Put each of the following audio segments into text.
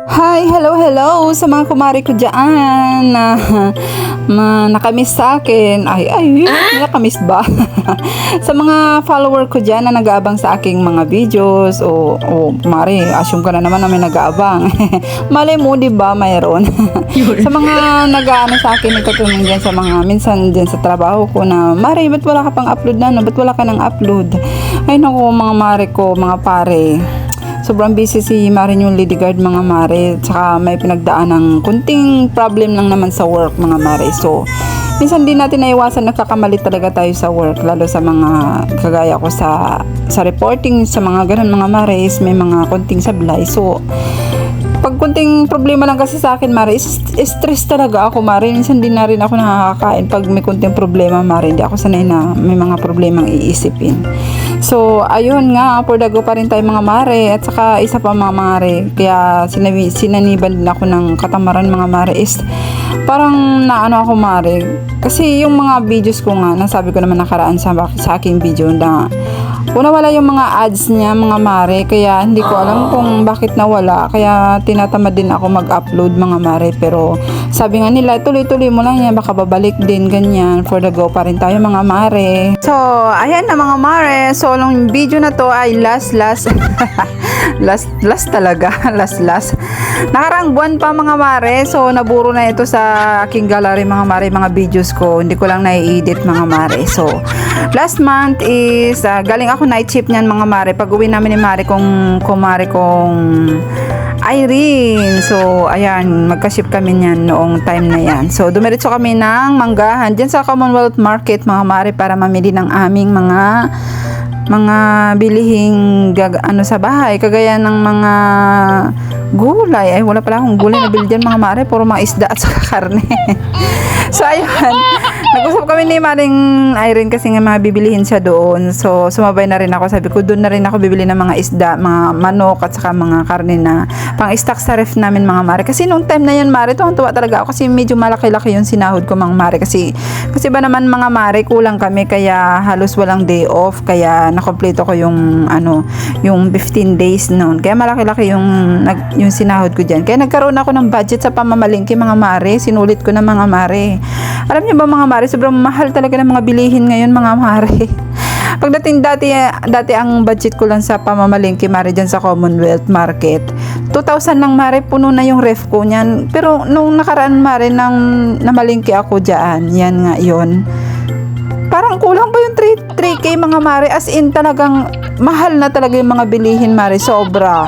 Hi, hello, hello sa mga kumari ko dyan na nakamiss sa akin. Nakamiss ba? Sa mga follower ko dyan na nag-aabang sa aking mga videos. Kumari, assume ka na naman na may nag-aabang. Malay mo, diba, mayroon. Sa mga nag-aano sa akin, ikatunong dyan sa mga, minsan dyan sa trabaho ko na, Mari, ba't wala ka pang upload na? Ba't wala ka nang upload? Ay, naku, mga mare ko, mga pare. Sobrang busy si Marin yung Lidigard, mga mare. Tsaka may pinagdaan ng kunting problem lang naman sa work, mga mare. So, minsan din natin naiwasan, nagkakamali talaga tayo sa work. Lalo sa mga kagaya ko sa reporting, sa mga ganun, mga mare, is may mga kunting sablay. So, pag kunting problema lang kasi sa akin, mare, stress talaga ako, mare. Minsan din na rin ako nakakakain pag may kunting problema, mare. Hindi ako sanay na may mga problemang iisipin. So, ayun nga, for the go pa rin tayo, mga mare. At saka, isa pa, mga mare, kaya sinaniban din ako ng katamaran, mga mare, is parang naano ako, mare. Kasi yung mga videos ko nga, nasabi ko naman nakaraan sa aking video na wala yung mga ads niya, mga mare, kaya hindi ko alam kung bakit nawala, kaya tinatamad din ako mag-upload, mga mare. Pero sabi nga nila, tuloy-tuloy mo lang yan, baka babalik din, ganyan. For the go pa rin tayo, mga mare. So, ayan na, mga mare. So, yung video na to ay last talaga. last. Nakarang buwan pa, mga mare. So, naburo na ito sa aking gallery, mga mare, mga videos ko. Hindi ko lang na-edit, mga mare. So, last month is, galing ako night shift niyan, mga mare. Pag uwi namin ni mare kong Irene. So, ayan, magka-ship kami niyan noong time na yan. So, dumiretso kami ng Manggahan dyan sa Commonwealth Market, mga mare, para mamili ng aming mga bilihing sa bahay, kagaya ng mga gulay. Ay, wala pala akong gulay na bili dyan, mga mare, puro mga isda at saka karne. So, ayan, nag-usap kami ni Maring Irene kasi nga mga bibilihin siya doon. So, sumabay na rin ako. Sabi ko, doon na rin ako bibili ng mga isda, mga manok at saka mga karne na pang-stock sa ref namin, mga mare. Kasi nung time na yan, mare, tuwang-tuwa talaga ako kasi medyo malaki-laki yung sinahod ko, mga mare. Kasi ba naman, mga mare, kulang kami, kaya halos walang day off. Kaya nakompleto ko yung 15 days noon. Kaya malaki-laki yung sinahod ko dyan. Kaya nagkaroon ako ng budget sa pamamalingki, mga mare. Sinulit ko na, mga mare. Alam niyo ba, mga mare, sobrang mahal talaga ng mga bilihin ngayon, mga mare. Pagdating dati ang budget ko lang sa pamamalingki, mare, dyan sa Commonwealth Market, 2,000 lang, mare, puno na yung ref ko niyan. Pero nung nakaraan, mare, nang namalingki ako dyan, yan nga yun, parang kulang pa yung 3K, mga mare. As in, talagang mahal na talaga yung mga bilihin, mare, sobra.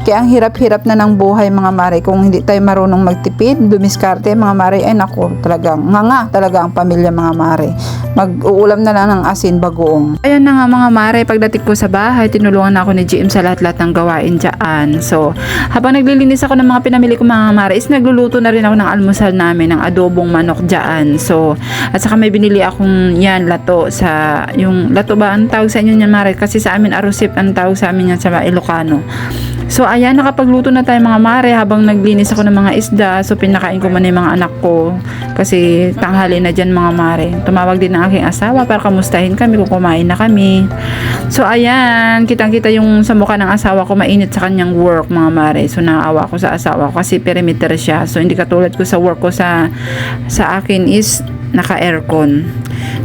Kaya ang hirap-hirap na ng buhay, mga mare, kung hindi tayo marunong magtipid, dumiskarte, mga mare. Ay naku, talagang nga talaga ang pamilya, mga mare. Mag-uulam na lang ng asin bagoong. Ayan na nga, mga mare, pagdating ko sa bahay, tinulungan ako ni GM sa lahat-lahat ng gawain dyan. So, habang naglilinis ako ng mga pinamili ko, mga mare, is nagluluto na rin ako ng almusal namin, ng adobong manok dyan. So, at saka may binili akong lato yung lato ba ang tawag sa inyo yan, mare? Kasi sa amin, arusip ang tawag sa amin yan sa Ilocano. So, ayan, nakapagluto na tayo, mga mare, habang naglinis ako ng mga isda. So, pinakain ko muna yung mga anak ko kasi tanghali na dyan, mga mare. Tumawag din ang aking asawa para kamustahin kami kung kumain na kami. So, ayan, kitang-kita yung sa mukha ng asawa ko, mainit sa kanyang work, mga mare. So, naawa ko sa asawa ko kasi perimeter siya. So, hindi katulad ko sa work ko, sa akin is naka-aircon.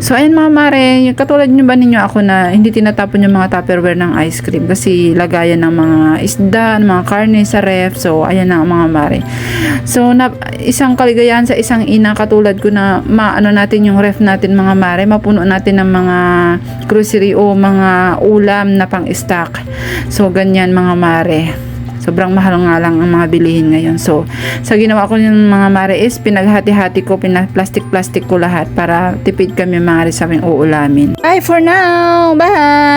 So, ayan, mga mare, katulad nyo ba ninyo ako na hindi tinatapon yung mga tupperware ng ice cream kasi lagayan ng mga isda, ng mga karne sa ref. So, ayan na, mga mare. So, isang kaligayahan sa isang ina katulad ko na maano natin yung ref natin, mga mare, mapuno natin ng mga grocery o mga ulam na pang-stock. So, ganyan, mga mare. Sobrang mahal nga lang ang mga bilihin ngayon. So, sa ginawa ko yung mga mare is pinaghati-hati ko, pinaplastic-plastic ko lahat para tipid kami, mga mare, sa aming uulamin. Bye for now! Bye!